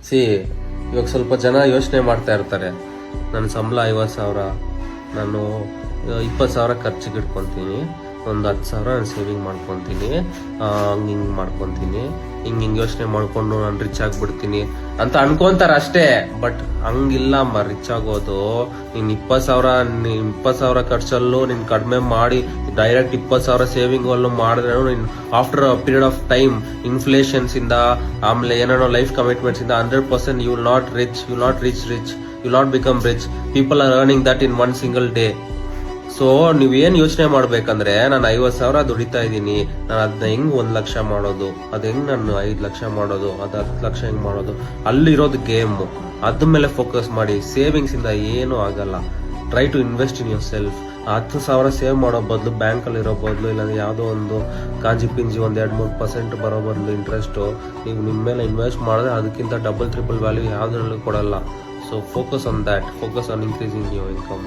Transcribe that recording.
C ಇವಾಗ ಸ್ವಲ್ಪ ಜನ ಯೋಚನೆ ಮಾಡ್ತಾ ಇರ್ತಾರೆ, ನನ್ನ ಸಂಬಳ 50,000, ನಾನು 20,000 ಖರ್ಚಿಗೆ ಇಟ್ಕೊತೀನಿ, ಒಂದು 10,000 ನಾನು ಸೇವಿಂಗ್ ಮಾಡ್ಕೊತೀನಿ, ಹಿಂಗೆ ಮಾಡ್ಕೊತೀನಿ, ಹಿಂಗೆ ಯೋಚನೆ ಮಾಡ್ಕೊಂಡು ನಾನು ರಿಚ್ ಆಗಿಬಿಡ್ತೀನಿ ಅಂತ ಅನ್ಕೊಂತಾರೆ ಅಷ್ಟೇ. ಬಟ್ ಹಂಗಿಲ್ಲ ಅಮ್ಮ, ರಿಚ್ ಆಗೋದು ನೀನು 20,000 ಖರ್ಚಲ್ಲೂ ನೀನು ಕಡಿಮೆ ಮಾಡಿ ಡೈರೆಕ್ಟ್ 20,000 ಸೇವಿಂಗ್ ಅಲ್ಲೂ ಮಾಡಿದ್ರೆ ನೀನು after period of time inflations ಇಂದ ಆಮೇಲೆ ಏನೇನೋ ಲೈಫ್ ಕಮಿಟ್ಮೆಂಟ್ಸ್ ಇಂದ 100% you will not become rich. People are earning that in 1 single day. So ನೀವೇನ್ ಯೋಚನೆ ಮಾಡ್ಬೇಕಂದ್ರೆ, ನಾನು 50,000 ದುಡಿತಾ ಇದ್ದೀನಿ, ನಾನು ಅದನ್ನ ಹೆಂಗ್ 1 ಲಕ್ಷ ಮಾಡೋದು, ಅದ್ ಹೆಂಗ್ ನಾನು 5 ಲಕ್ಷ ಮಾಡೋದು, ಅದು 10 ಲಕ್ಷ ಹೆಂಗ್ ಮಾಡೋದು, ಅಲ್ಲಿರೋದು ಗೇಮು. ಅದ್ರ ಮೇಲೆ ಫೋಕಸ್ ಮಾಡಿ. ಸೇವಿಂಗ್ಸ್ ಇಂದ ಏನೂ ಆಗಲ್ಲ. Try to invest in yourself. 10,000 save ಮಾಡೋ ಬದಲು, ಬ್ಯಾಂಕಲ್ಲಿ ಇರೋ ಬದಲು, ಇಲ್ಲಾಂದ್ರೆ ಯಾವುದೋ ಒಂದು ಕಾಂಜಿ ಪಿಂಜಿ 1-2-3% ಬರೋ ಬದಲು ಇಂಟ್ರೆಸ್ಟು ನೀವು ನಿಮ್ಮ ಮೇಲೆ ಇನ್ವೆಸ್ಟ್ ಮಾಡಿದ್ರೆ ಅದಕ್ಕಿಂತ ಡಬಲ್ 3 ವ್ಯಾಲ್ಯೂ ಯಾವುದ್ರಲ್ಲೂ ಕೊಡಲ್ಲ. So focus on that. Focus on increasing your income.